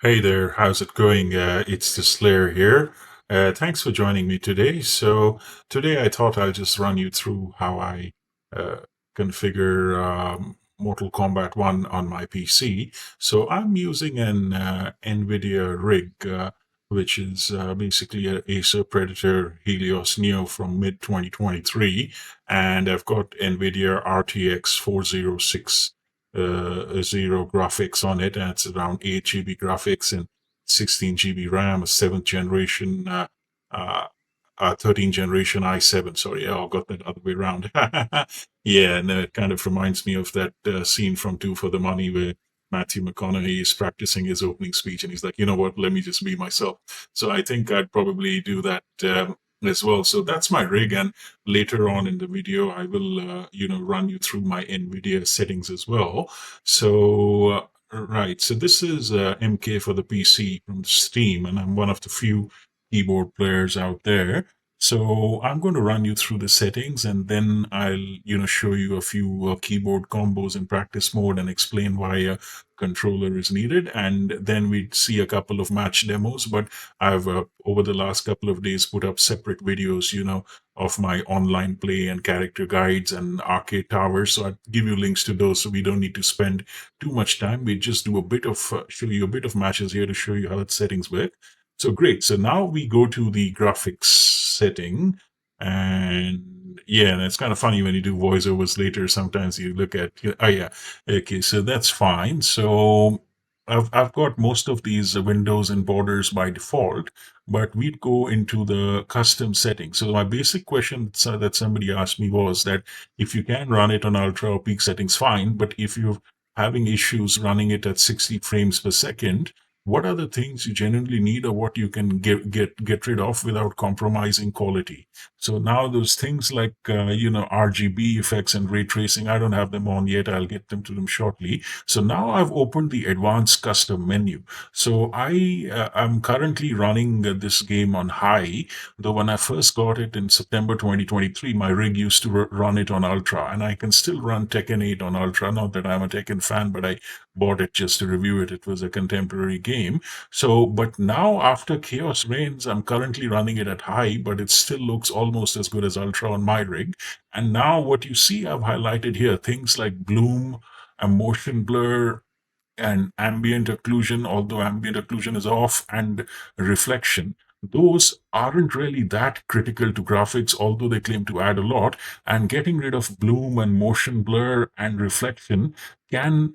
Hey there, how's it going? It's the Slayer here. Thanks for joining me today. So, today I thought I'll just run you through how I uh, configure Mortal Kombat 1 on my PC. So, I'm using an NVIDIA Rig, which is basically a Acer Predator Helios Neo from mid 2023. And I've got NVIDIA RTX 406 zero graphics on it, and it's around 8 GB graphics and 16 GB RAM, a seventh generation, uh, 13th generation i7. Sorry, I got that other way around. Yeah, and it kind of reminds me of that scene from Two for the Money where Matthew McConaughey is practicing his opening speech and he's like, you know what, let me just be myself. So I think I'd probably do that as well. So that's my rig. And later on in the video, I will, run you through my NVIDIA settings as well. So, right. So this is MK for the PC from Steam, and I'm one of the few keyboard players out there. So I'm going to run you through the settings, and then I'll, show you a few keyboard combos in practice mode and explain why a controller is needed. And then we see a couple of match demos. But I've over the last couple of days put up separate videos, of my online play and character guides and arcade towers. So I'll give you links to those so we don't need to spend too much time. We just do a bit of, show you a bit of matches here to show you how the settings work. So great. So now we go to the graphics setting. And yeah, and it's kind of funny when you do voiceovers later. Sometimes you look at, oh yeah, okay, so that's fine. So I've got most of these windows and borders by default, but we'd go into the custom settings. So my basic question that somebody asked me was that if you can run it on ultra or peak settings, fine. But if you're having issues running it at 60 frames per second, what are the things you genuinely need or what you can get rid of without compromising quality? So now those things like RGB effects and ray tracing, I don't have them on yet. I'll get them to them shortly. So now I've opened the advanced custom menu. So I'm currently running this game on high, though when I first got it in September 2023, my rig used to run it on ultra, and I can still run Tekken 8 on ultra. Not that I'm a Tekken fan, but I bought it just to review it. It was a contemporary game. So, but now after Chaos Reigns, I'm currently running it at high, but it still looks almost as good as ultra on my rig. And now what you see I've highlighted here, things like bloom and motion blur and ambient occlusion, although ambient occlusion is off, and reflection. Those aren't really that critical to graphics, although they claim to add a lot. And getting rid of bloom and motion blur and reflection can,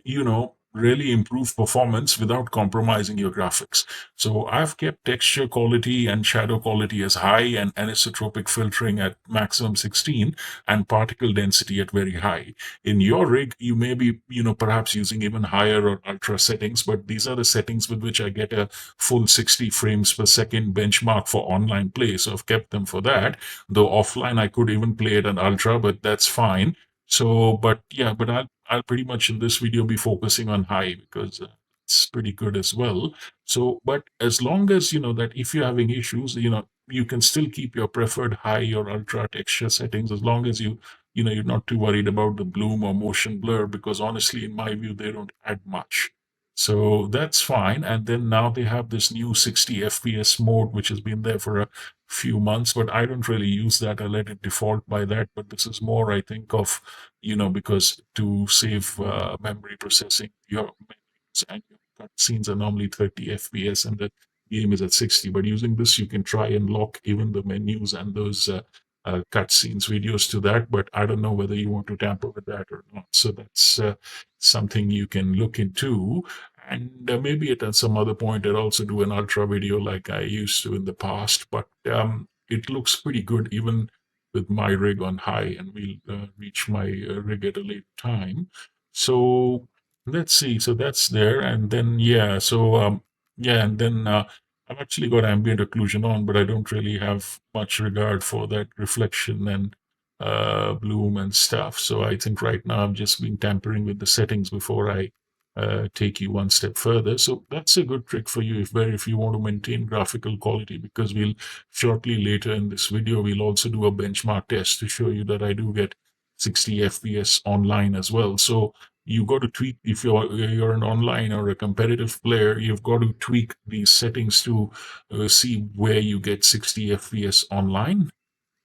really improve performance without compromising your graphics. So I've kept texture quality and shadow quality as high and anisotropic filtering at maximum 16 and particle density at very high. In your rig, you may be, perhaps using even higher or ultra settings, but these are the settings with which I get a full 60 frames per second benchmark for online play. So I've kept them for that. Though offline, I could even play it at ultra, but that's fine. So, but yeah, but I'll pretty much in this video be focusing on high because it's pretty good as well. So, but as long as you know that if you're having issues, you can still keep your preferred high or ultra texture settings as long as you're not too worried about the bloom or motion blur because honestly, in my view, they don't add much. So that's fine. And then now they have this new 60 FPS mode, which has been there for a few months, but I don't really use that. I let it default by that. But this is more, I think, of, because to save memory processing, your menus and your cutscenes are normally 30 FPS and the game is at 60. But using this, you can try and lock even the menus and those cutscenes videos to that, but I don't know whether you want to tamper with that or not. So that's something you can look into. And maybe at some other point, I'd also do an ultra video like I used to in the past. But it looks pretty good even with my rig on high, and we'll reach my rig at a later time. So let's see. So that's there, and then yeah. So yeah, and then I've actually got ambient occlusion on, but I don't really have much regard for that reflection and bloom and stuff. So I think right now I've just been tampering with the settings before I take you one step further. So that's a good trick for you if you want to maintain graphical quality, because we'll shortly later in this video we'll also do a benchmark test to show you that I do get 60 FPS online as well. So you got to tweak if you're an online or a competitive player. You've got to tweak these settings to see where you get 60 FPS online.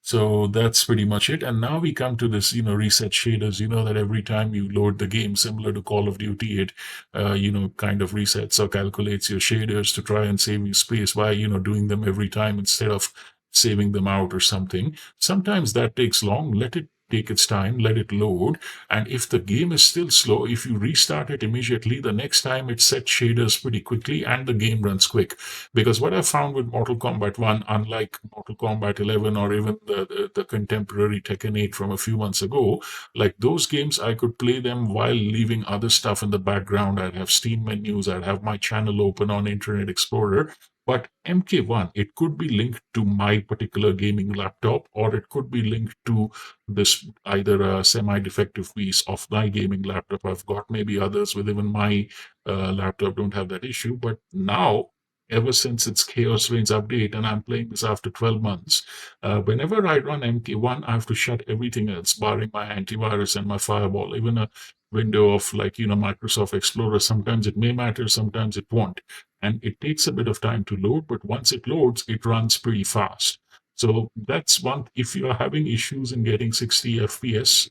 So that's pretty much it. And now we come to this, reset shaders. You know that every time you load the game, similar to Call of Duty, it, kind of resets or calculates your shaders to try and save you space by, doing them every time instead of saving them out or something. Sometimes that takes long. Let it take its time, let it load. And if the game is still slow, if you restart it immediately, the next time it sets shaders pretty quickly and the game runs quick. Because what I found with Mortal Kombat 1, unlike Mortal Kombat 11 or even the contemporary Tekken 8 from a few months ago, like those games, I could play them while leaving other stuff in the background. I'd have Steam menus, I'd have my channel open on Internet Explorer. But MK1, it could be linked to my particular gaming laptop, or it could be linked to this either a semi-defective piece of my gaming laptop. I've got maybe others with even my laptop don't have that issue. But now ever since its Chaos Reigns update, and I'm playing this after 12 months. Whenever I run MK1, I have to shut everything else, barring my antivirus and my firewall. Even a window of Microsoft Explorer, sometimes it may matter, sometimes it won't. And it takes a bit of time to load, but once it loads, it runs pretty fast. So that's one. If you are having issues in getting 60 FPS,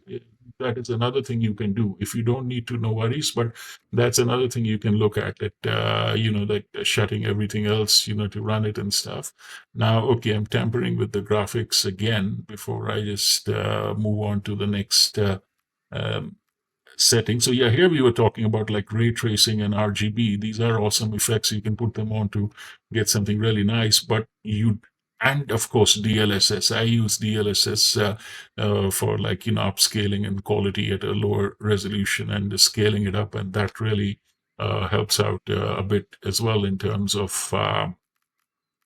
that is another thing you can do. If you don't need to, no worries. But that's another thing you can look at. That like shutting everything else, to run it and stuff. Now, okay, I'm tampering with the graphics again before I just move on to the next um, setting. So yeah, here we were talking about like ray tracing and RGB. These are awesome effects. You can put them on to get something really nice. But and of course DLSS. I use DLSS for like upscaling and quality at a lower resolution and scaling it up, and that really helps out a bit as well in terms of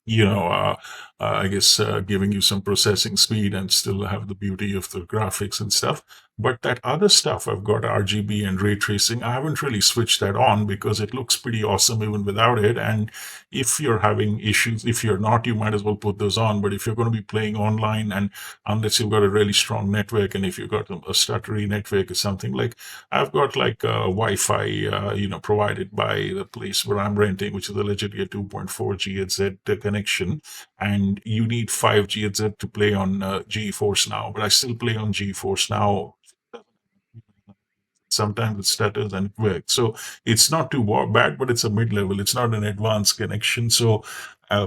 you know, I guess giving you some processing speed and still have the beauty of the graphics and stuff. But that other stuff, I've got RGB and ray tracing. I haven't really switched that on because it looks pretty awesome even without it. And if you're having issues, if you're not, you might as well put those on. But if you're going to be playing online, and unless you've got a really strong network, and if you've got a stuttery network or something, like I've got like Wi-Fi, provided by the place where I'm renting, which is allegedly a 2.4 GHz connection, and you need 5 GHz to play on GeForce Now. But I still play on GeForce Now. Sometimes it stutters and it works. So it's not too bad, but it's a mid-level. It's not an advanced connection. So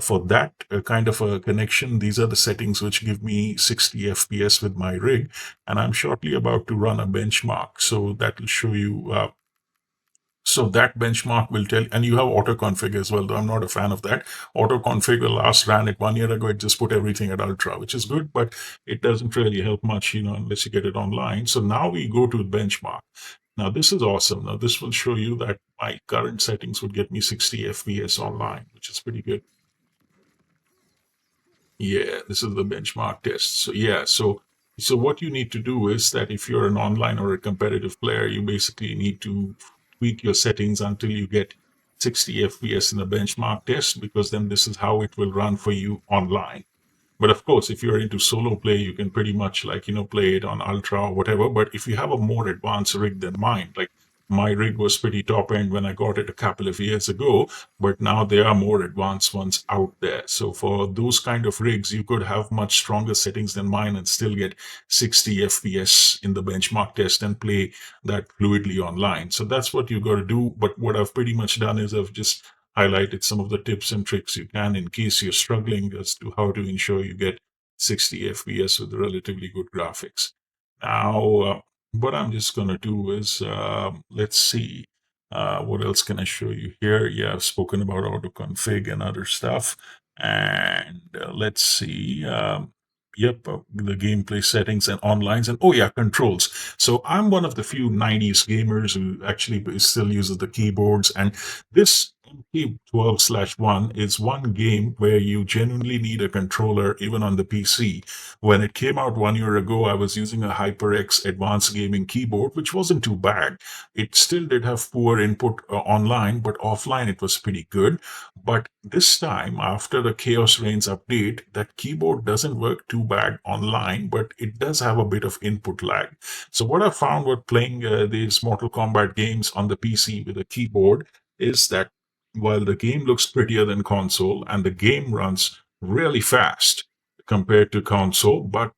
for that kind of a connection, these are the settings which give me 60 FPS with my rig. And I'm shortly about to run a benchmark. So that will show you so that benchmark will tell, and you have auto config as well, though I'm not a fan of that. Auto config, the last ran it 1 year ago, it just put everything at ultra, which is good, but it doesn't really help much, unless you get it online. So now we go to benchmark. Now this is awesome. Now this will show you that my current settings would get me 60 FPS online, which is pretty good. Yeah, this is the benchmark test. So yeah, so what you need to do is that if you're an online or a competitive player, you basically need to tweak your settings until you get 60 FPS in the benchmark test, because then this is how it will run for you online. But of course, if you're into solo play, you can pretty much like, play it on ultra or whatever. But if you have a more advanced rig than mine, like my rig was pretty top end when I got it a couple of years ago, but now there are more advanced ones out there. So for those kind of rigs, you could have much stronger settings than mine and still get 60 FPS in the benchmark test and play that fluidly online. So that's what you got to do. But what I've pretty much done is I've just highlighted some of the tips and tricks you can in case you're struggling as to how to ensure you get 60 FPS with relatively good graphics. Now, what I'm just going to do is, let's see, what else can I show you here? Yeah, I've spoken about auto config and other stuff. And let's see. Yep, the gameplay settings and onlines, and oh yeah, controls. So I'm one of the few 90s gamers who actually still uses the keyboards, and this MK12/1 is one game where you genuinely need a controller even on the PC. When it came out 1 year ago, I was using a HyperX advanced gaming keyboard, which wasn't too bad. It still did have poor input online, but offline it was pretty good. But this time, after the Chaos Reigns update, that keyboard doesn't work too bad online, but it does have a bit of input lag. So what I found with playing these Mortal Kombat games on the PC with a keyboard is that while the game looks prettier than console and the game runs really fast compared to console, but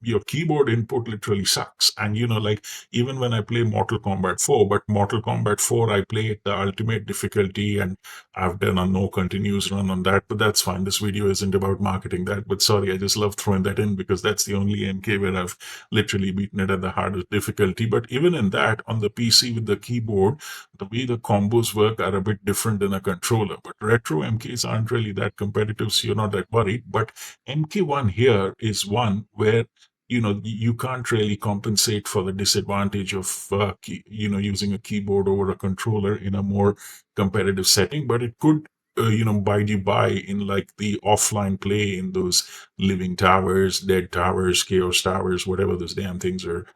your keyboard input literally sucks. And like even when I play Mortal Kombat 4, but Mortal Kombat 4, I play at the ultimate difficulty and I've done a no continuous run on that, but that's fine. This video isn't about marketing that, but sorry, I just love throwing that in because that's the only MK where I've literally beaten it at the hardest difficulty. But even in that, on the PC with the keyboard, the way the combos work are a bit different than a controller. But retro MKs aren't really that competitive, so you're not that worried. But MK1 here is one where you can't really compensate for the disadvantage of using a keyboard over a controller in a more competitive setting, but it could bide you by in like the offline play in those living towers, dead towers, chaos towers, whatever those damn things are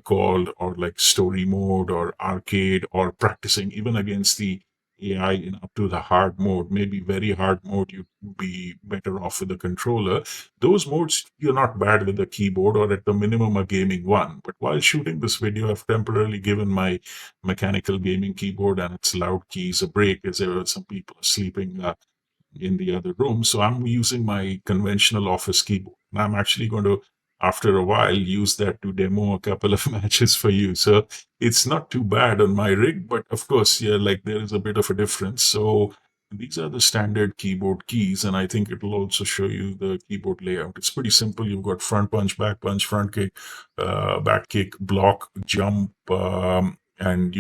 called, or like story mode or arcade, or practicing even against the AI in up to the hard mode, maybe very hard mode, you'd be better off with the controller. Those modes, you're not bad with the keyboard, or at the minimum, a gaming one. But while shooting this video, I've temporarily given my mechanical gaming keyboard and its loud keys a break, as there were some people sleeping in the other room. So I'm using my conventional office keyboard. And I'm actually going to, after a while, use that to demo a couple of matches for you. So it's not too bad on my rig, but of course, yeah, like there is a bit of a difference. So these are the standard keyboard keys, and I think it will also show you the keyboard layout. It's pretty simple. You've got front punch, front kick, back kick, block, jump, and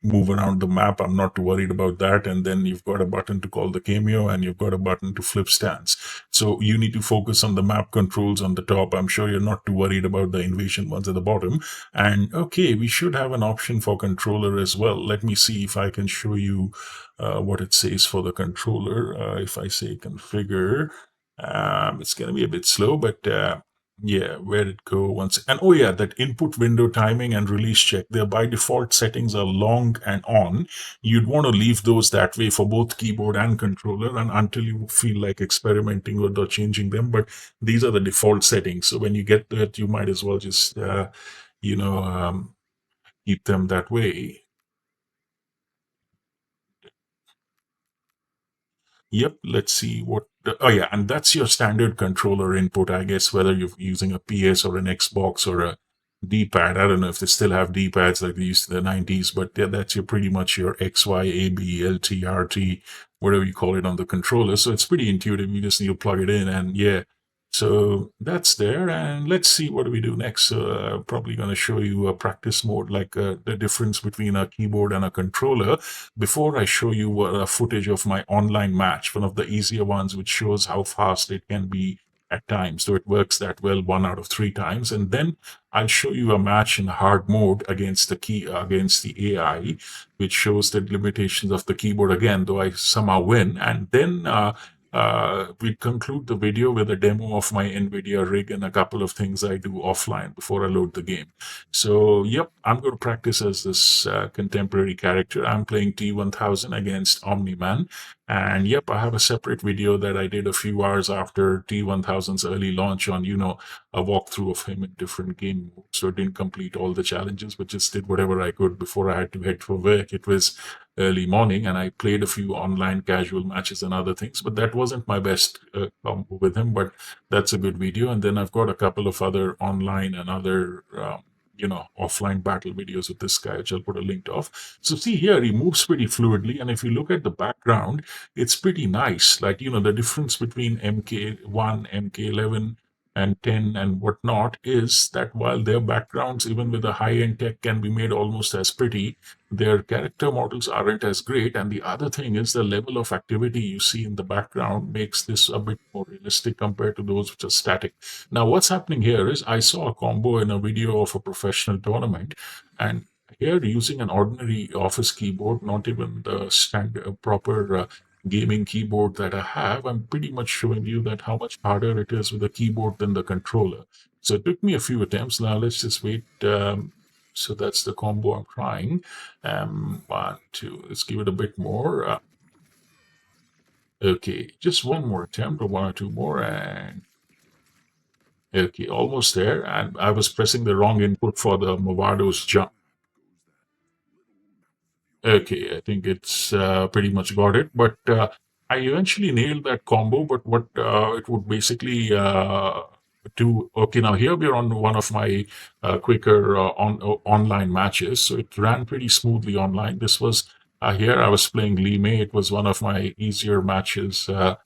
move around the map. I'm not too worried about that. And then you've got a button to call the cameo, and you've got a button to flip stance. So you need to focus on the map controls on the top. I'm sure you're not too worried about the invasion ones at the bottom. And okay, we should have an option for controller as well. Let me see if I can show you what it says for the controller. If I say configure, it's going to be a bit slow, but yeah, where it go once. And oh yeah, that input window timing and release check, their by default settings are long and on. You'd want to leave those that way for both keyboard and controller, and until you feel like experimenting with or changing them. But these are the default settings. So when you get that, you might as well just you know um, keep them that way. Yep, let's see what. Oh, yeah, and that's your standard controller input, I guess, whether you're using a PS or an Xbox or a D-pad. I don't know if they still have D-pads like they used in the 90s, but yeah, that's your pretty much your X, Y, A, B, L, T, R, T, whatever you call it on the controller. So it's pretty intuitive. You just need to plug it in, and yeah. So that's there, and let's see what do we do next. Probably going to show you a practice mode, like the difference between a keyboard and a controller before I show you a footage of my online match, one of the easier ones, which shows how fast it can be at times. So it works that well 1 out of 3 times. And then I'll show you a match in hard mode against the AI, which shows the limitations of the keyboard again, though I somehow win. And then we conclude the video with a demo of my NVIDIA rig and a couple of things I do offline before I load the game. So, yep, I'm going to practice as this contemporary character. I'm playing T1000 against Omniman. And yep, I have a separate video that I did a few hours after T1000's early launch on, a walkthrough of him in different game modes. So I didn't complete all the challenges, but just did whatever I could before I had to head for work. It was early morning, and I played a few online casual matches and other things, but that wasn't my best combo with him, but that's a good video. And then I've got a couple of other online and other offline battle videos with this guy, which I'll put a link off. So see here, he moves pretty fluidly, and if you look at the background, it's pretty nice. Like, the difference between MK1, MK11, and 10 and whatnot is that while their backgrounds, even with the high-end tech, can be made almost as pretty, their character models aren't as great. And the other thing is the level of activity you see in the background makes this a bit more realistic compared to those which are static. Now, what's happening here is I saw a combo in a video of a professional tournament, and here using an ordinary office keyboard, not even the standard proper gaming keyboard that I have, I'm pretty much showing you that how much harder it is with the keyboard than the controller. So it took me a few attempts. Now let's just wait. So that's the combo I'm trying. One, two. Let's give it a bit more. Okay, just one more attempt, or one or two more, and okay, almost there. And I was pressing the wrong input for the Movado's jump. Okay, I think it's pretty much got it. But I eventually nailed that combo. But what it would basically do. Okay, now here we're on one of my quicker online matches, so it ran pretty smoothly online. This was here I was playing Lee May. It was one of my easier matches. I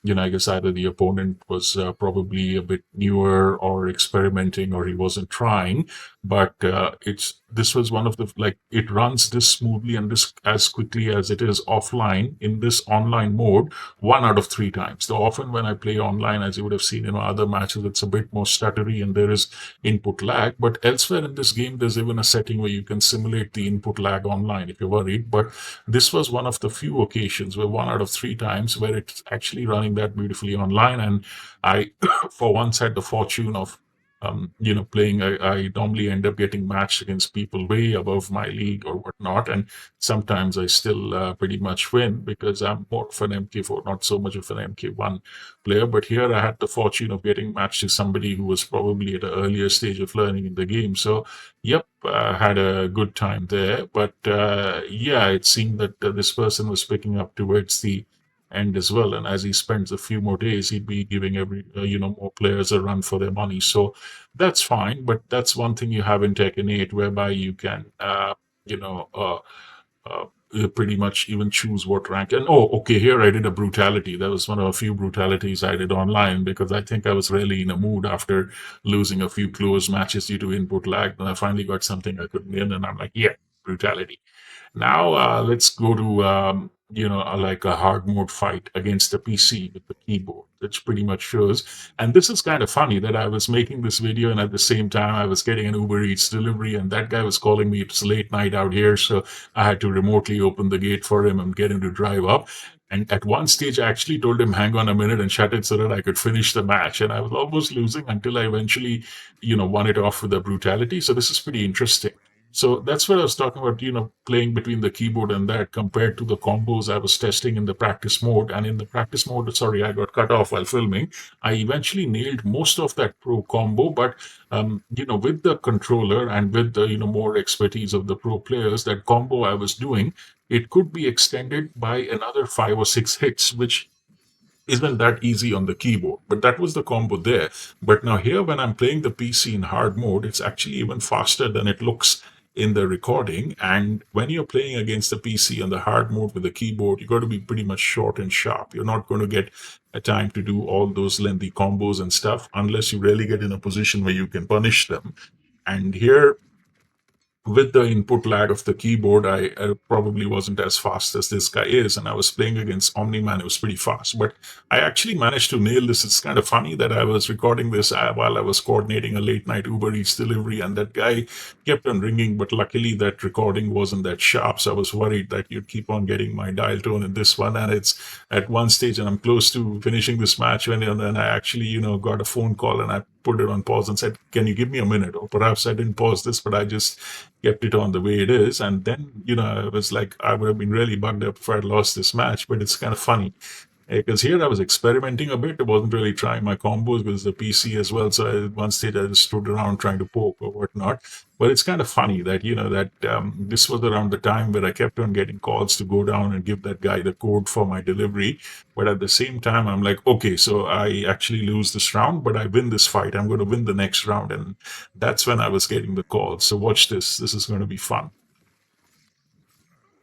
guess either the opponent was probably a bit newer or experimenting, or he wasn't trying, but it's this was one of the like it runs this smoothly and this as quickly as it is offline in this online mode 1 out of 3 times. So often when I play online, as you would have seen in other matches, it's a bit more stuttery and there is input lag. But elsewhere in this game, there's even a setting where you can simulate the input lag online if you're worried. But this was one of the few occasions where 1 out of 3 times where it's actually running that beautifully online. And I, for once, had the fortune of playing. I normally end up getting matched against people way above my league or whatnot, and sometimes I still pretty much win because I'm more of an MK4, not so much of an MK1 player. But here I had the fortune of getting matched to somebody who was probably at an earlier stage of learning in the game. So, yep, had a good time there. But yeah, it seemed that this person was picking up towards the end as well. And as he spends a few more days, he'd be giving more players a run for their money. So that's fine. But that's one thing you have in Tekken 8, whereby you can, you know, uh, pretty much even choose what rank. And oh, okay, here I did a brutality. That was one of a few brutalities I did online because I think I was really in a mood after losing a few close matches due to input lag. And I finally got something I could win, and I'm like, yeah, brutality. Now let's go to like a hard mode fight against the PC with the keyboard, which pretty much shows. And this is kind of funny that I was making this video and at the same time I was getting an Uber Eats delivery, and that guy was calling me. It's late night out here, so I had to remotely open the gate for him and get him to drive up. And at one stage, I actually told him, hang on a minute and shut it so that I could finish the match. And I was almost losing until I eventually, won it off with a brutality. So this is pretty interesting. So that's what I was talking about, playing between the keyboard and that compared to the combos I was testing in the practice mode. And in the practice mode, sorry, I got cut off while filming. I eventually nailed most of that pro combo, but with the controller and with the, more expertise of the pro players, that combo I was doing, it could be extended by another 5 or 6 hits, which isn't that easy on the keyboard. But that was the combo there. But now here, when I'm playing the PC in hard mode, it's actually even faster than it looks in the recording. And when you're playing against the PC on the hard mode with the keyboard, you got to be pretty much short and sharp. You're not going to get a time to do all those lengthy combos and stuff unless you really get in a position where you can punish them. And here, with the input lag of the keyboard, I probably wasn't as fast as this guy is. And I was playing against Omniman. It was pretty fast. But I actually managed to nail this. It's kind of funny that I was recording this while I was coordinating a late night Uber Eats delivery. And that guy kept on ringing. But luckily, that recording wasn't that sharp. So I was worried that you'd keep on getting my dial tone in this one. And it's at one stage, and I'm close to finishing this match. And then I actually, got a phone call and I put it on pause and said, can you give me a minute? Or perhaps I didn't pause this, but I just kept it on the way it is. And then, I was like, I would have been really bugged up if I'd lost this match, but it's kind of funny. Because here I was experimenting a bit. I wasn't really trying my combos because the PC as well. So at one stage I just stood around trying to poke or whatnot. But it's kind of funny that, this was around the time where I kept on getting calls to go down and give that guy the code for my delivery. But at the same time, I'm like, okay, so I actually lose this round, but I win this fight. I'm going to win the next round. And that's when I was getting the calls. So watch this. This is going to be fun.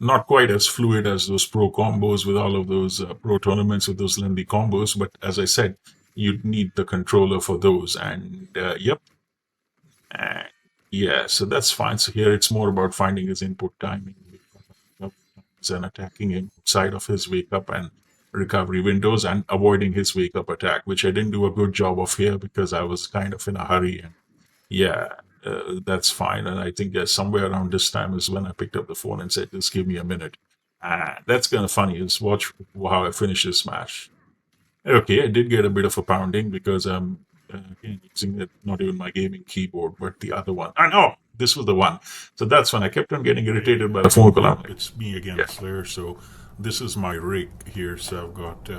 Not quite as fluid as those pro combos with all of those pro tournaments with those lengthy combos, but as I said, you'd need the controller for those. And yep, uh, yeah, so that's fine. So here it's more about finding his input timing and attacking him outside of his wake up and recovery windows and avoiding his wake up attack, which I didn't do a good job of here because I was kind of in a hurry. And yeah. that's fine. And I think somewhere around this time is when I picked up the phone and said, just give me a minute. That's kind of funny. Is watch how I finish this match. Okay, I did get a bit of a pounding because I'm again using it, not even my gaming keyboard, but the other one. And oh, this was the one. So that's when I kept on getting irritated by the phone call. I'm like, it's me again, yeah, Slayer. So this is my rig here. So I've got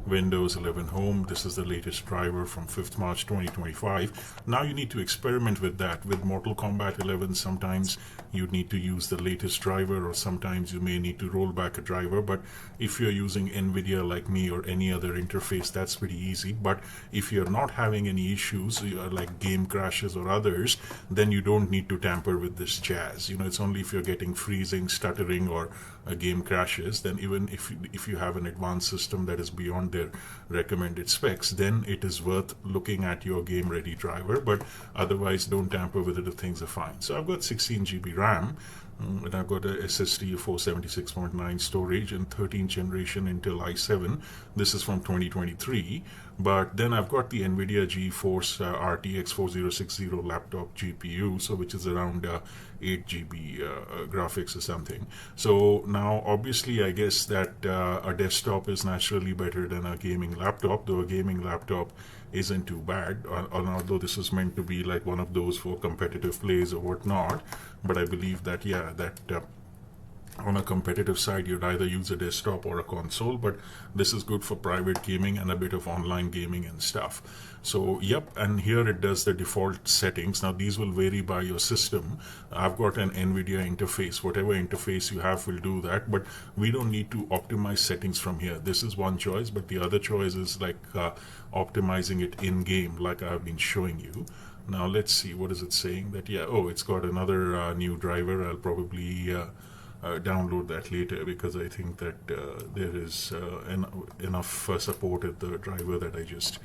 Windows 11 Home. This is the latest driver from 5th March 2025. Now you need to experiment with that. With Mortal Kombat 11, sometimes you need to use the latest driver, or sometimes you may need to roll back a driver. But if you're using NVIDIA like me or any other interface, that's pretty easy. But if you're not having any issues, like game crashes or others, then you don't need to tamper with this jazz. It's only if you're getting freezing, stuttering, or a game crashes, then even if you have an advanced system that is beyond their recommended specs, then it is worth looking at your game ready driver. But otherwise, don't tamper with it if things are fine. So I've got 16 GB RAM. And I've got a SSD of 476.9 storage and 13th generation Intel i7. This is from 2023. But then I've got the NVIDIA GeForce RTX 4060 laptop GPU, so which is around 8 GB graphics or something. So now, obviously, I guess that a desktop is naturally better than a gaming laptop, though a gaming laptop isn't too bad. Although this is meant to be like one of those for competitive plays or whatnot, but I believe that on a competitive side, you'd either use a desktop or a console, but this is good for private gaming and a bit of online gaming and stuff. So, yep, and here it does the default settings. Now, these will vary by your system. I've got an NVIDIA interface. Whatever interface you have will do that, but we don't need to optimize settings from here. This is one choice, but the other choice is like optimizing it in-game, like I've been showing you. Now, let's see, what is it saying? That, yeah, oh, it's got another new driver. I'll probably download that later, because I think that there is enough support at the driver that I just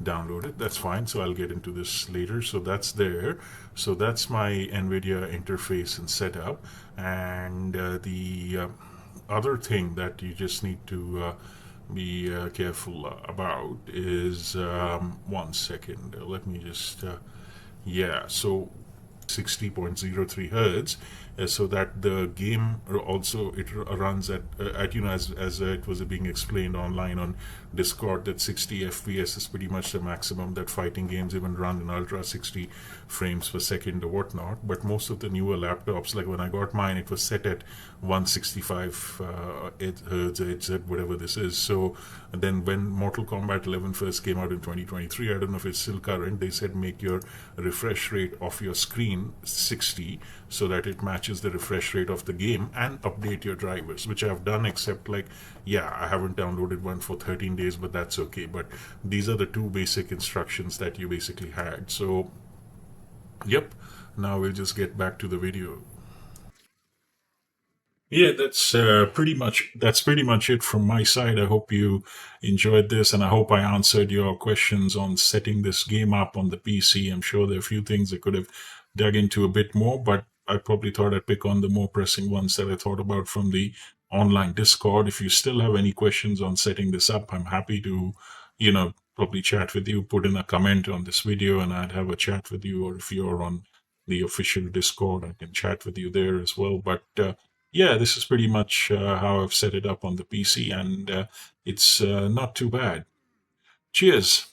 downloaded. That's fine. So I'll get into this later. So that's there. So that's my NVIDIA interface and setup. And the other thing that you just need to be careful about is one second. Let me just yeah. So 60.03 hertz, so that the game also it runs at as it was being explained online on Discord, that 60 FPS is pretty much the maximum that fighting games even run in ultra 60 frames per second or whatnot. But most of the newer laptops, like when I got mine, it was set at 165 hertz, whatever this is. So then when Mortal Kombat 11 first came out in 2023, I don't know if it's still current, they said make your refresh rate of your screen 60 so that it matches the refresh rate of the game, and update your drivers, which I've done, except like, yeah, I haven't downloaded one for 13 days, but that's okay. But these are the two basic instructions that you basically had. So, yep, now we'll just get back to the video. Yeah, that's pretty much it from my side. I hope you enjoyed this, and I hope I answered your questions on setting this game up on the PC. I'm sure there are a few things I could have dug into a bit more, but I probably thought I'd pick on the more pressing ones that I thought about from the online Discord. If you still have any questions on setting this up, I'm happy to, probably chat with you. Put in a comment on this video, and I'd have a chat with you. Or if you're on the official Discord, I can chat with you there as well. But yeah, this is pretty much how I've set it up on the PC, and it's not too bad. Cheers.